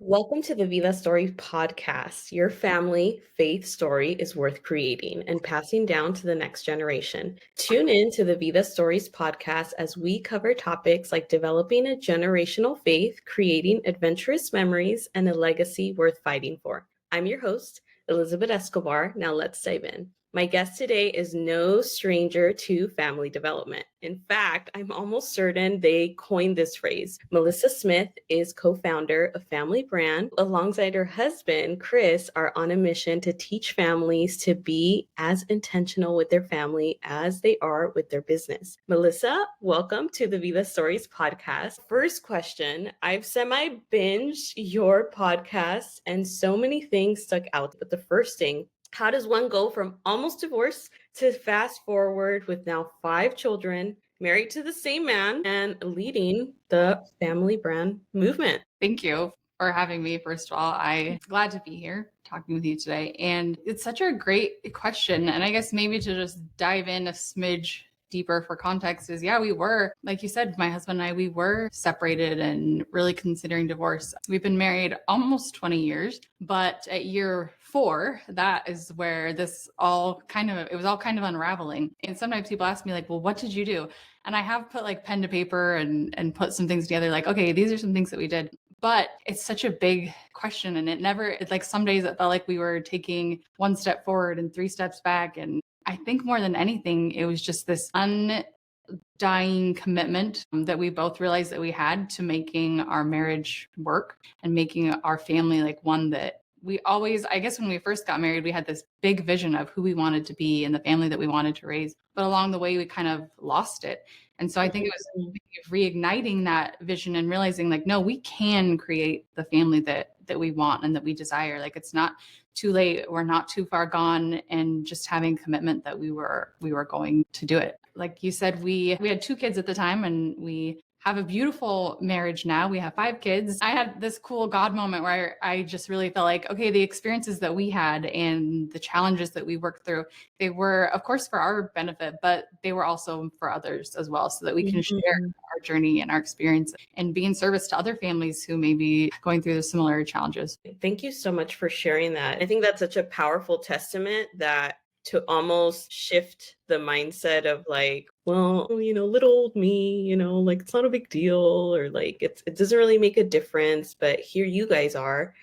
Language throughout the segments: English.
Welcome to the Vida Stories Podcast. Your family faith story is worth creating and passing down to the next generation. Tune in to the Vida Stories Podcast as we cover topics like developing a generational faith, creating adventurous memories, and a legacy worth fighting for. I'm your host, Elizabeth Escobar. Now let's dive in. My guest today is no stranger to family development. In fact, I'm almost certain they coined this phrase. Melissa Smith is co-founder of Family Brand. Alongside her husband, Chris, are on a mission to teach families to be as intentional with their family as they are with their business. Melissa, welcome to the Vida Stories Podcast. First question, I've semi-binged your podcast and so many things stuck out. But the first thing, how does one go from almost divorced to fast forward with now 5 children, married to the same man, and leading the family brand movement? Thank you for having me. First of all, I'm glad to be here talking with you today. And it's such a great question. And I guess maybe to just dive in a smidge deeper for context is, we were, like you said, my husband and I, we were separated and really considering divorce. We've been married almost 20 years, but at year 4, that is where it was all kind of unraveling. And sometimes people ask me like, well, what did you do? And I have put like pen to paper and put some things together, like, okay, these are some things that we did. But it's such a big question. And it's like some days it felt like we were taking 1 step forward and 3 steps back. And I think more than anything, it was just this undying commitment that we both realized that we had to making our marriage work and making our family like one that we always, I guess when we first got married, we had this big vision of who we wanted to be and the family that we wanted to raise. But along the way, we kind of lost it. And so I think it was reigniting that vision and realizing like, no, we can create the family that we want and that we desire. Like it's not too late. We're not too far gone, and just having commitment that we were going to do it. Like you said, we had 2 kids at the time, and we have a beautiful marriage now. We have 5 kids. I had this cool God moment where I just really felt like, okay, the experiences that we had and the challenges that we worked through, they were, of course, for our benefit, but they were also for others as well, so that we can share our journey and our experience and be in service to other families who may be going through the similar challenges. Thank you so much for sharing that. I think that's such a powerful testament that to almost shift the mindset of like, well, little old me, like it's not a big deal, or like it doesn't really make a difference. But here you guys are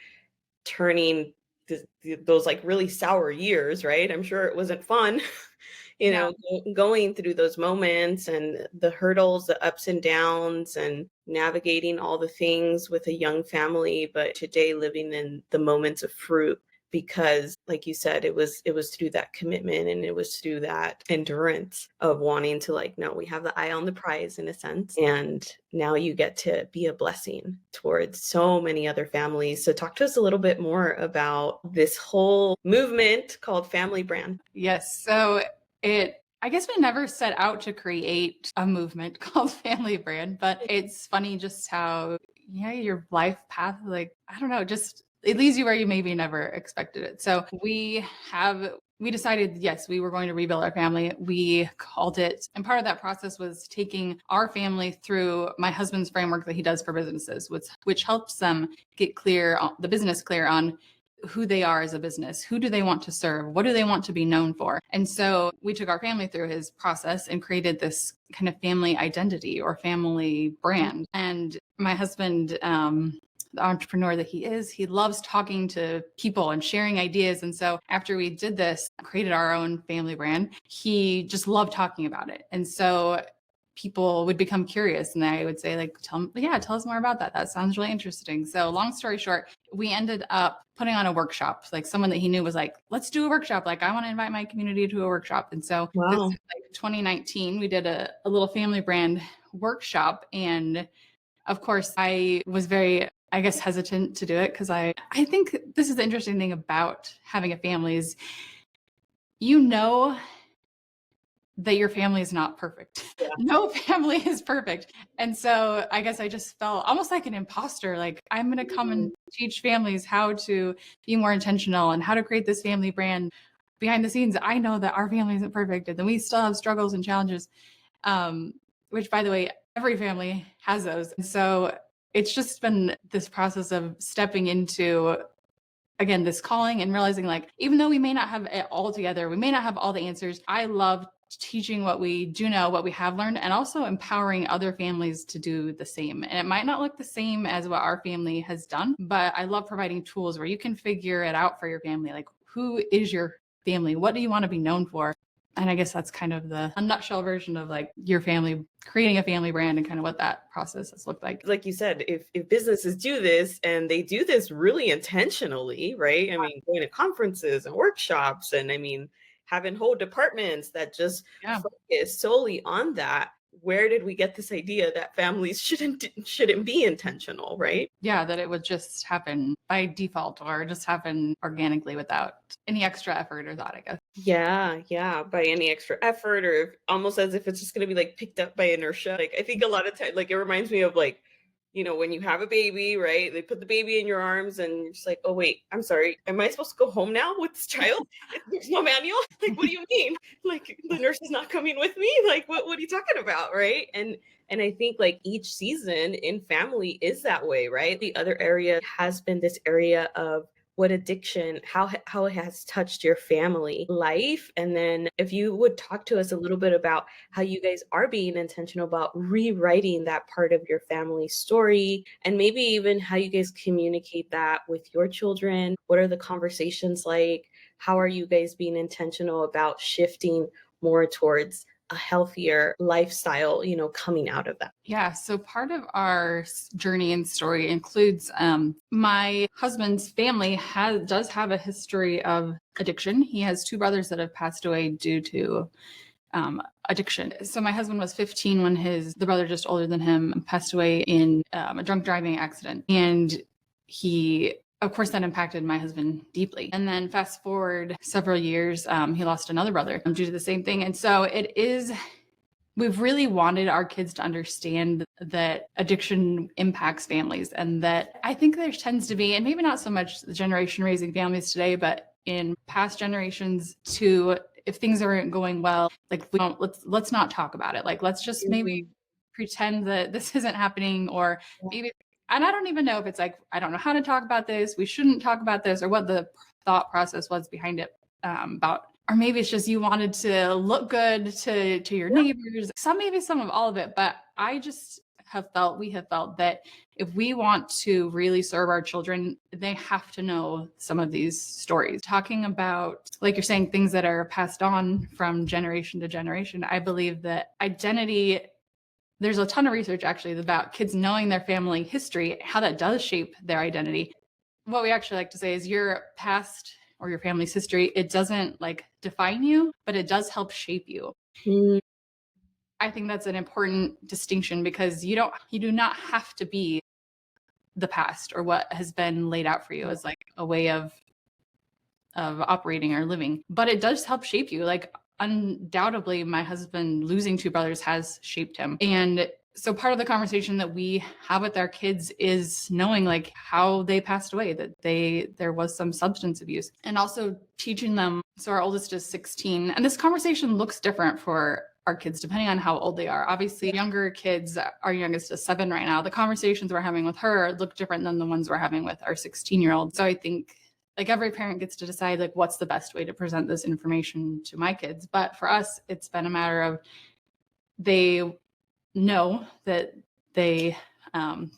turning those like really sour years, right? I'm sure it wasn't fun, going through those moments and the hurdles, the ups and downs, and navigating all the things with a young family, but today living in the moments of fruit. Because like you said, it was through that commitment, and it was through that endurance of wanting to like, no, we have the eye on the prize in a sense. And now you get to be a blessing towards so many other families. So talk to us a little bit more about this whole movement called Family Brand. Yes. So I guess we never set out to create a movement called Family Brand, but it's funny just how, your life path, like, I don't know, just it leads you where you maybe never expected it. So we decided, yes, we were going to rebuild our family. We called it, and part of that process was taking our family through my husband's framework that he does for businesses, which helps them get the business clear on who they are as a business. Who do they want to serve? What do they want to be known for? And so we took our family through his process and created this kind of family identity or family brand. And my husband, the entrepreneur that he is, he loves talking to people and sharing ideas. And so after we did this, created our own family brand, he just loved talking about it. And so people would become curious, and I would say like, tell us more about that. That sounds really interesting. So long story short, we ended up putting on a workshop. Like someone that he knew was like, let's do a workshop. Like I want to invite my community to a workshop. And so This is like 2019, we did a little family brand workshop. And of course I was very, I guess, hesitant to do it because I think this is the interesting thing about having a family is, that your family is not perfect. Yeah. No family is perfect. And so I guess I just felt almost like an imposter. Like I'm going to come and teach families how to be more intentional and how to create this family brand. Behind the scenes, I know that our family isn't perfect, and then we still have struggles and challenges, which by the way, every family has those. And so it's just been this process of stepping into, again, this calling and realizing like, even though we may not have it all together, we may not have all the answers, I love teaching what we do know, what we have learned, and also empowering other families to do the same. And it might not look the same as what our family has done, but I love providing tools where you can figure it out for your family. Like, who is your family? What do you want to be known for? And I guess that's kind of a nutshell version of like your family, creating a family brand and kind of what that process has looked like. Like you said, if businesses do this and they do this really intentionally, right? I mean, going to conferences and workshops, and I mean, having whole departments that just focus solely on that. Where did we get this idea that families shouldn't be intentional, right? Yeah, that it would just happen by default or just happen organically without any extra effort or thought, I guess. Yeah, by any extra effort, or almost as if it's just going to be like picked up by inertia. Like, I think a lot of times, like, it reminds me of like, when you have a baby, right? They put the baby in your arms and you're just like, oh, wait, I'm sorry. Am I supposed to go home now with this child? There's no manual. Like, what do you mean? Like, the nurse is not coming with me? Like, what are you talking about? Right. And I think like each season in family is that way, right? The other area has been this area of what addiction, how it has touched your family life. And then if you would talk to us a little bit about how you guys are being intentional about rewriting that part of your family story, and maybe even how you guys communicate that with your children. What are the conversations like? How are you guys being intentional about shifting more towards a healthier lifestyle, coming out of that? Yeah. So part of our journey and story includes my husband's family does have a history of addiction. He has two brothers that have passed away due to addiction. So my husband was 15 when the brother just older than him passed away in a drunk driving accident. And he, of course, that impacted my husband deeply. And then fast forward several years, he lost another brother due to the same thing. And so we've really wanted our kids to understand that addiction impacts families, and that I think there tends to be, and maybe not so much the generation raising families today, but in past generations too, if things aren't going well, like let's not talk about it. Like, let's just maybe pretend that this isn't happening, or maybe, and I don't even know if it's like, I don't know how to talk about this, we shouldn't talk about this, or what the thought process was behind it about. Or maybe it's just you wanted to look good to your neighbors. Maybe some of all of it. But we have felt that if we want to really serve our children, they have to know some of these stories. Talking about, like you're saying, things that are passed on from generation to generation. I believe that identity, there's a ton of research actually about kids knowing their family history, how that does shape their identity. What we actually like to say is your past or your family's history, it doesn't like define you, but it does help shape you. I think that's an important distinction, because you do not have to be the past or what has been laid out for you as like a way of operating or living, but it does help shape you. Like, undoubtedly, my husband losing two brothers has shaped him. And so part of the conversation that we have with our kids is knowing like how they passed away, that there was some substance abuse, and also teaching them. So our oldest is 16, and this conversation looks different for our kids depending on how old they are. Obviously, younger kids, our youngest is 7 right now. The conversations we're having with her look different than the ones we're having with our 16-year-old. So I think like every parent gets to decide like what's the best way to present this information to my kids. But for us, it's been a matter of they know that they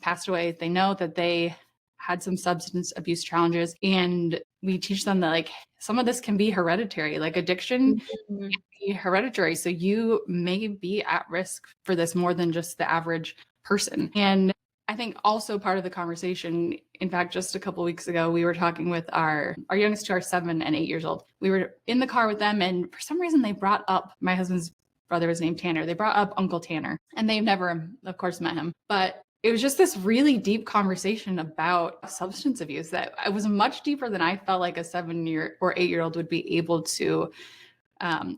passed away. They know that they had some substance abuse challenges, and we teach them that like some of this can be hereditary, like addiction can be hereditary. So you may be at risk for this more than just the average person. And I think also part of the conversation, in fact, just a couple of weeks ago, we were talking with our youngest two are 7 and 8 years old. We were in the car with them, and for some reason they brought up my husband's brother was named Tanner. They brought up Uncle Tanner, and they've never, of course, met him. But it was just this really deep conversation about substance abuse that it was much deeper than I felt like a 7-year or 8-year-old would be able to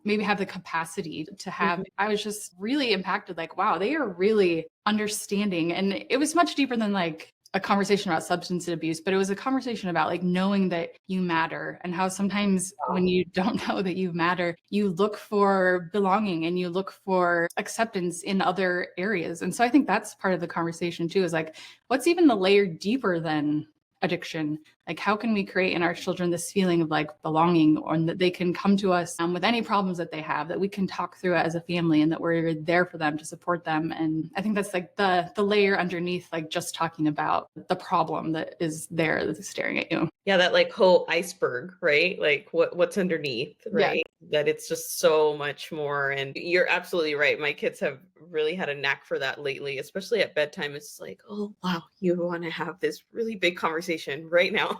maybe have the capacity to have. I was just really impacted, like, wow, they are really understanding. And it was much deeper than like a conversation about substance abuse, but it was a conversation about like knowing that you matter, and how sometimes when you don't know that you matter, you look for belonging and you look for acceptance in other areas. And so I think that's part of the conversation too, is like, what's even the layer deeper than addiction? Like, how can we create in our children this feeling of like belonging, or that they can come to us with any problems that they have, that we can talk through it as a family, and that we're there for them to support them. And I think that's like the layer underneath, like just talking about the problem that is there that's staring at you. Yeah, that like whole iceberg, right? Like what's underneath, right? That it's just so much more. And you're absolutely right. My kids have really had a knack for that lately, especially at bedtime. It's like, oh wow, you want to have this really big conversation right now.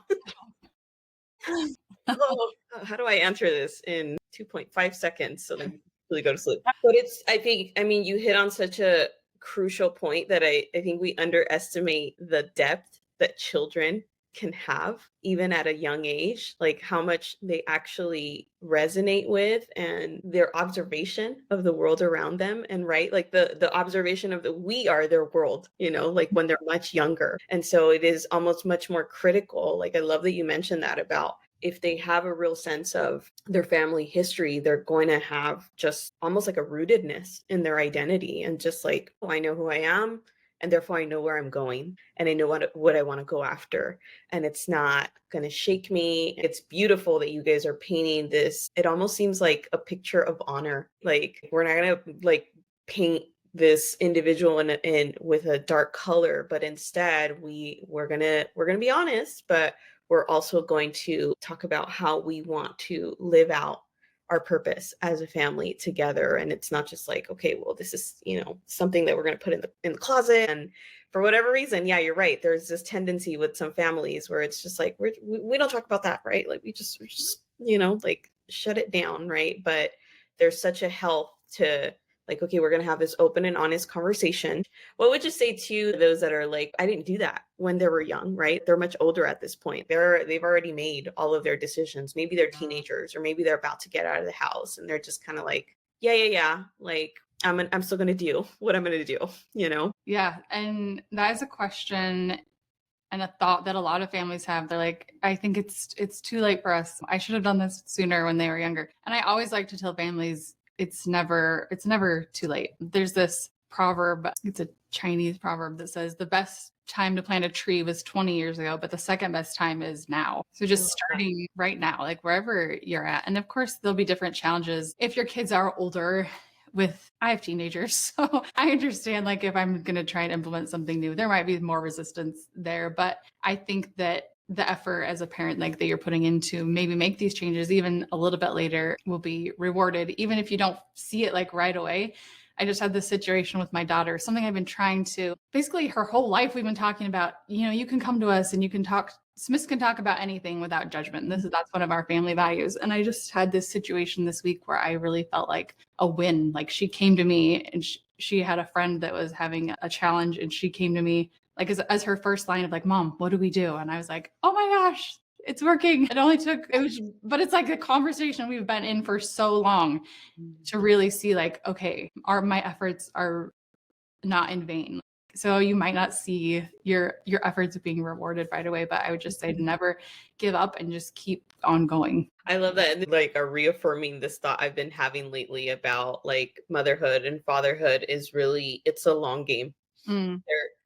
Oh, how do I answer this in 2.5 seconds so then really go to sleep? But I mean, you hit on such a crucial point that I think we underestimate the depth that children can have even at a young age, like how much they actually resonate with, and their observation of the world around them. And right, like the observation of we are their world, like when they're much younger. And so it is almost much more critical. Like I love that you mentioned that about, if they have a real sense of their family history, they're going to have just almost like a rootedness in their identity, and just like, oh, I know who I am, and therefore I know where I'm going, and I know what I want to go after, and it's not going to shake me. It's beautiful that you guys are painting this. It almost seems like a picture of honor. Like, we're not going to like paint this individual in with a dark color, but instead we're going to be honest, but we're also going to talk about how we want to live out our purpose as a family together. And it's not just like, okay, well, this is, something that we're going to put in the closet. And for whatever reason, yeah, you're right. There's this tendency with some families where it's just like, we don't talk about that, right? Like we just, like shut it down, right? But there's such a health to like, okay, we're going to have this open and honest conversation. What would you say to those that are like, I didn't do that when they were young, right? They're much older at this point. They've already made all of their decisions. Maybe they're teenagers, or maybe they're about to get out of the house, and they're just kind of like, yeah. Like, I'm still going to do what I'm going to do, Yeah. And that is a question and a thought that a lot of families have. They're like, I think it's too late for us. I should have done this sooner when they were younger. And I always like to tell families, it's never too late. There's this proverb, it's a Chinese proverb that says the best time to plant a tree was 20 years ago, but the second best time is now. So just starting right now, like wherever you're at. And of course, there'll be different challenges if your kids are older. I have teenagers, so I understand, like, if I'm going to try and implement something new, there might be more resistance there. But I think that the effort as a parent, like that you're putting into maybe make these changes even a little bit later, will be rewarded, even if you don't see it like right away. I just had this situation with my daughter, something I've been trying to, basically her whole life we've been talking about, you can come to us and you can talk, Smiths can talk about anything without judgment. That's one of our family values. And I just had this situation this week where I really felt like a win. Like she came to me, and she had a friend that was having a challenge, and she came to me like as her first line of like, Mom, what do we do? And I was like, oh my gosh, it's working. But it's like a conversation we've been in for so long to really see like, okay, my efforts are not in vain. So you might not see your efforts being rewarded right away, but I would just say to never give up and just keep on going. I love that. And like are reaffirming this thought I've been having lately about like motherhood and fatherhood is really, it's a long game.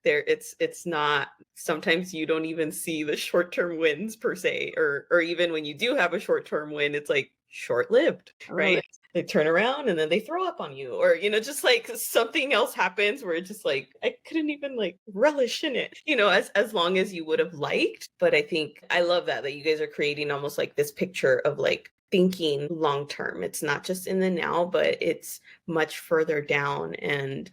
It's not, sometimes you don't even see the short-term wins per se, or even when you do have a short-term win, it's like short-lived, right? They turn around and then they throw up on you, or just like something else happens where it's just like I couldn't even like relish in it, as long as you would have liked. But I think I love that you guys are creating almost like this picture of like thinking long term. It's not just in the now, but it's much further down. And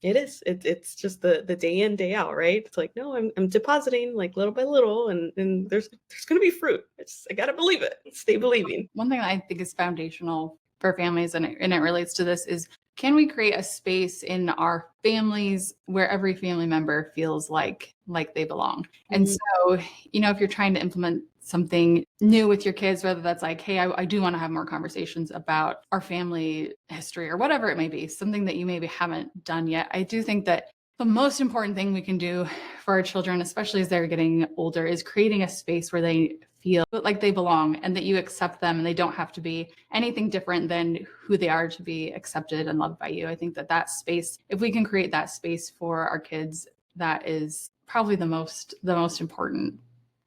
it's just the day in, day out, right? It's like, no, I'm depositing like little by little, and there's gonna be fruit. I gotta believe it. Stay believing. One thing that I think is foundational for families, and it relates to this, is can we create a space in our families where every family member feels like they belong? And so, if you're trying to implement something new with your kids, whether that's like, hey, I do want to have more conversations about our family history or whatever it may be, something that you maybe haven't done yet, I do think that The most important thing we can do for our children, especially as they're getting older, is creating a space where they feel like they belong and that you accept them and they don't have to be anything different than who they are to be accepted and loved by you. I think that that space, if we can create that space for our kids, that is probably the most important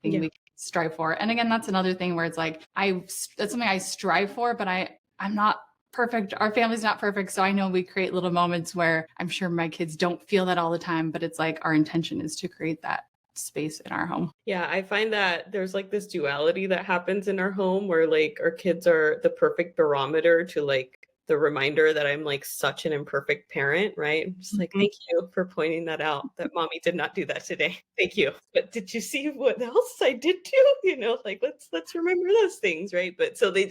thing we can strive for. And again, that's another thing where it's like, that's something I strive for, but I'm not perfect. Our family's not perfect. So I know we create little moments where I'm sure my kids don't feel that all the time, but it's like our intention is to create that space in our home. Yeah, I find that there's like this duality that happens in our home where like our kids are the perfect barometer to like the reminder that I'm like such an imperfect parent, right? I'm just like, thank you for pointing that out, that mommy did not do that today. Thank you. But did you see what else I did too? Like let's remember those things, right? But so they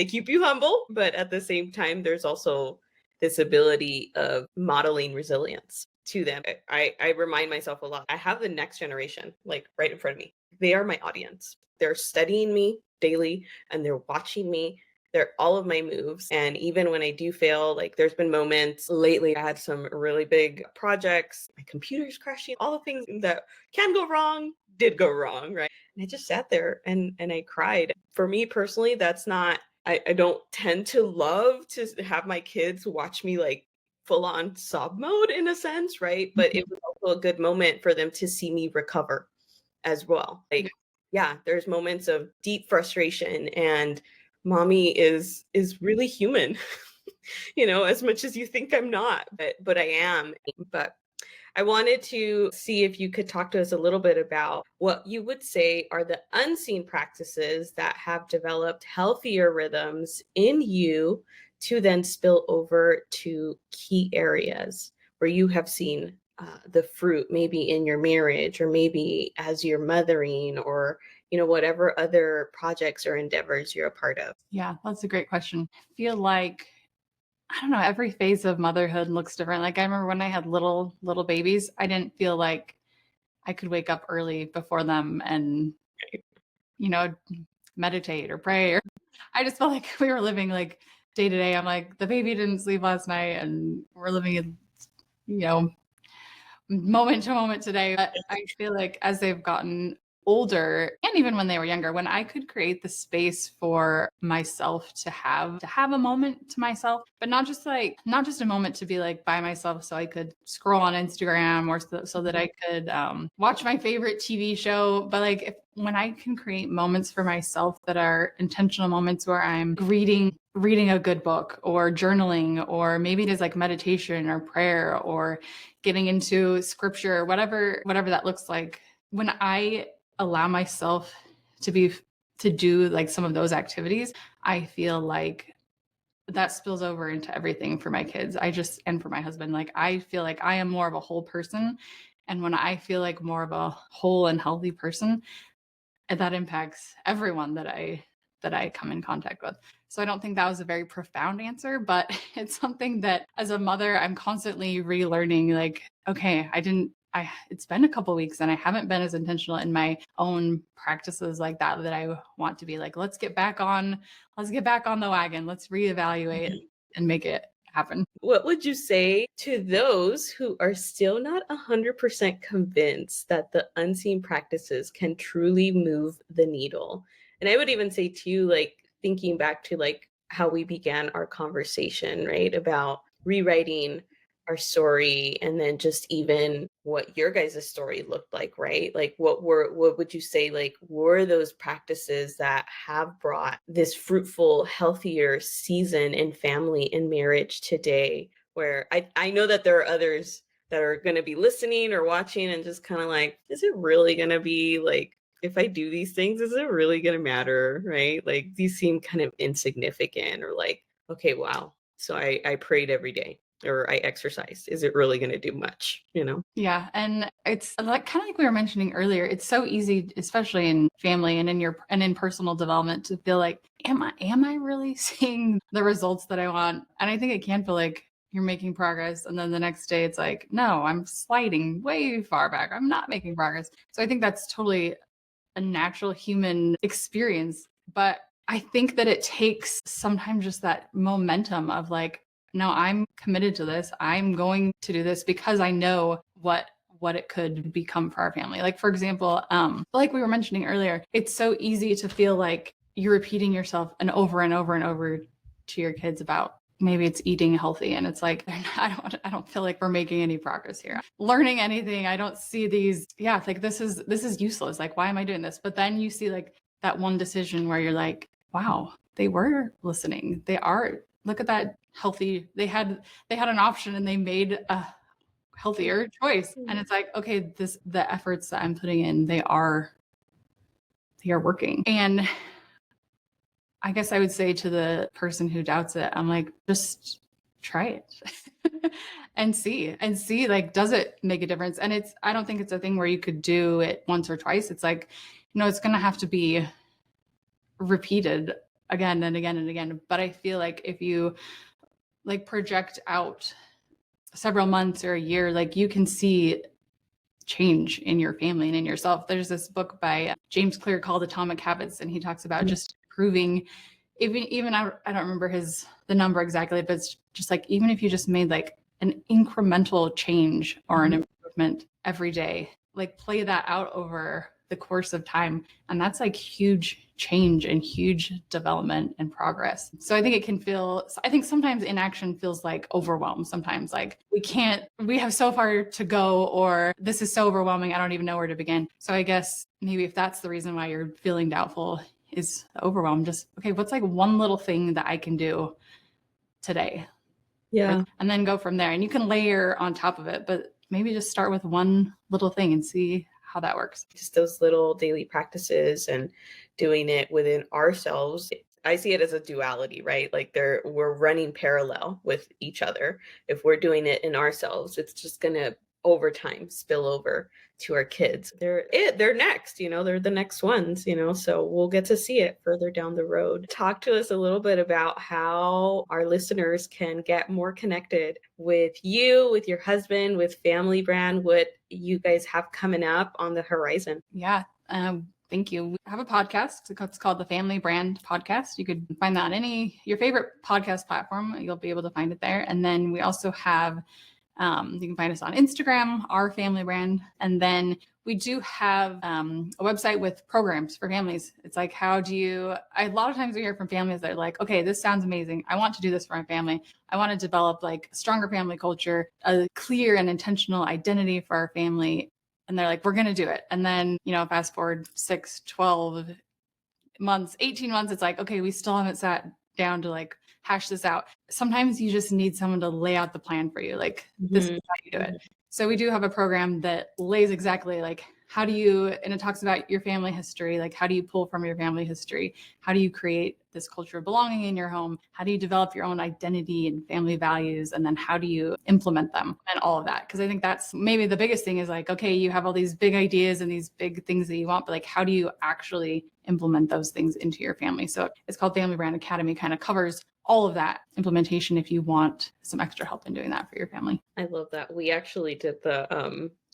keep you humble, but at the same time, there's also this ability of modeling resilience to them. I remind myself a lot. I have the next generation like right in front of me. They are my audience. They're studying me daily and they're watching me. They're all of my moves. And even when I do fail, like there's been moments lately, I had some really big projects, my computer's crashing, all the things that can go wrong did go wrong, right? And I just sat there and I cried. For me personally, that's not, I don't tend to love to have my kids watch me like full on sob mode in a sense, right? But it was also a good moment for them to see me recover as well. Like, yeah, there's moments of deep frustration and mommy is really human. As much as you think I'm not, but I am. But I wanted to see if you could talk to us a little bit about what you would say are the unseen practices that have developed healthier rhythms in you to then spill over to key areas where you have seen the fruit, maybe in your marriage or maybe as you're mothering or whatever other projects or endeavors you're a part of. Yeah, that's a great question. I feel like, I don't know, every phase of motherhood looks different. Like I remember when I had little babies, I didn't feel like I could wake up early before them and, you know, meditate or pray. Or I just felt like we were living like day to day. I'm like, the baby didn't sleep last night and we're living in, moment to moment today. But I feel like as they've gotten older and even when they were younger, when I could create the space for myself to have a moment to myself, but not just a moment to be like by myself so I could scroll on Instagram or so that I could watch my favorite TV show, but like when I can create moments for myself that are intentional moments where I'm reading a good book or journaling, or maybe it is like meditation or prayer or getting into scripture, whatever that looks like. When I allow myself to do like some of those activities, I feel like that spills over into everything for my kids. And for my husband, like I feel like I am more of a whole person. And when I feel like more of a whole and healthy person, that impacts everyone that I come in contact with. So I don't think that was a very profound answer, but it's something that as a mother, I'm constantly relearning, like, okay, it's been a couple weeks and I haven't been as intentional in my own practices like that I want to be. Like, let's get back on the wagon. Let's reevaluate and make it happen. What would you say to those who are still not 100% convinced that the unseen practices can truly move the needle? And I would even say too, like thinking back to like how we began our conversation, right? About rewriting our story and then just even what your guys' story looked like, right? Like what would you say like were those practices that have brought this fruitful, healthier season in family and marriage today? Where I know that there are others that are going to be listening or watching and just kind of like, is it really going to be like, if I do these things, is it really going to matter? Right? Like these seem kind of insignificant or like, okay, wow. So I prayed every day or I exercised. Is it really going to do much? Yeah. And it's like kind of like we were mentioning earlier, it's so easy, especially in family and in personal development, to feel like, am I really seeing the results that I want? And I think it can feel like you're making progress. And then the next day it's like, no, I'm sliding way far back. I'm not making progress. So I think that's totally a natural human experience. But I think that it takes sometimes just that momentum of like, no, I'm committed to this. I'm going to do this because I know what it could become for our family. Like, for example, like we were mentioning earlier, it's so easy to feel like you're repeating yourself and over and over and over to your kids about maybe it's eating healthy. And it's like, I don't feel like we're making any progress here. Learning anything. I don't see these. Yeah. It's like, this is useless. Like, why am I doing this? But then you see like that one decision where you're like, wow, they were listening. They are, look at that healthy. They had an option and they made a healthier choice. And it's like, okay, the efforts that I'm putting in, they are working. And I guess I would say to the person who doubts it, I'm like, just try it and see like, does it make a difference? And I don't think it's a thing where you could do it once or twice. It's like, it's going to have to be repeated again and again and again. But I feel like if you like project out several months or a year, like you can see change in your family and in yourself. There's this book by James Clear called Atomic Habits, and he talks about just improving. Even I don't remember the number exactly, but it's just like, even if you just made like an incremental change or an improvement every day, like play that out over the course of time. And that's like huge change and huge development and progress. So I think sometimes inaction feels like overwhelm. Sometimes like we have so far to go, or this is so overwhelming, I don't even know where to begin. So I guess maybe if that's the reason why you're feeling doubtful, is overwhelmed, just, okay, what's like one little thing that I can do today? Yeah. And then go from there. And you can layer on top of it, but maybe just start with one little thing and see how that works. Just those little daily practices and doing it within ourselves. I see it as a duality, right? Like we're running parallel with each other. If we're doing it in ourselves, it's just going to over time spill over to our kids. They're next, they're the next ones, so we'll get to see it further down the road. Talk to us a little bit about how our listeners can get more connected with you, with your husband, with Family Brand, what you guys have coming up on the horizon. Yeah. Thank you. We have a podcast. It's called the Family Brand Podcast. You could find that on your favorite podcast platform. You'll be able to find it there. And then we also have, you can find us on Instagram, our Family Brand. And then we do have a website with programs for families. It's like, a lot of times we hear from families that are like, okay, this sounds amazing. I want to do this for my family. I want to develop like a stronger family culture, a clear and intentional identity for our family. And they're like, we're going to do it. And then, fast forward 6, 12 months, 18 months, it's like, okay, we still haven't sat down to like hash this out. Sometimes you just need someone to lay out the plan for you. Like, this is how you do it. So we do have a program that lays exactly like, and it talks about your family history. Like, how do you pull from your family history? How do you create this culture of belonging in your home? How do you develop your own identity and family values? And then how do you implement them and all of that? Because I think that's maybe the biggest thing is like, okay, you have all these big ideas and these big things that you want, but like, how do you actually implement those things into your family? So it's called Family Brand Academy, kind of covers all of that implementation if you want some extra help in doing that for your family. I love that. We actually did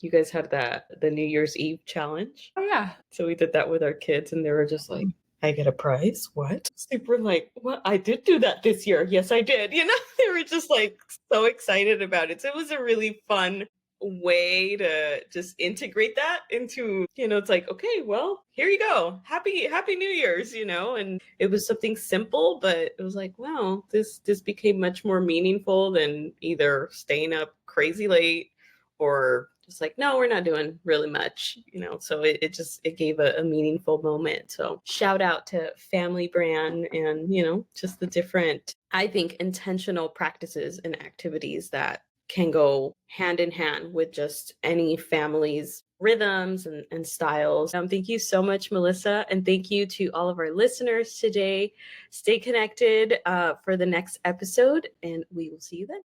you guys had the New Year's Eve challenge. Oh yeah. So we did that with our kids and they were just like, I get a prize? What? Super like, what? I did do that this year. Yes, I did. They were just like so excited about it. So it was a really fun way to just integrate that into, it's like, okay, well, here you go. Happy New Year's, and it was something simple, but it was like, wow, this became much more meaningful than either staying up crazy late or just like, no, we're not doing really much, so it gave a meaningful moment. So shout out to Family Brand and, just the different, I think, intentional practices and activities that can go hand in hand with just any family's rhythms and styles. Thank you so much, Melissa. And thank you to all of our listeners today. Stay connected for the next episode, and we will see you then.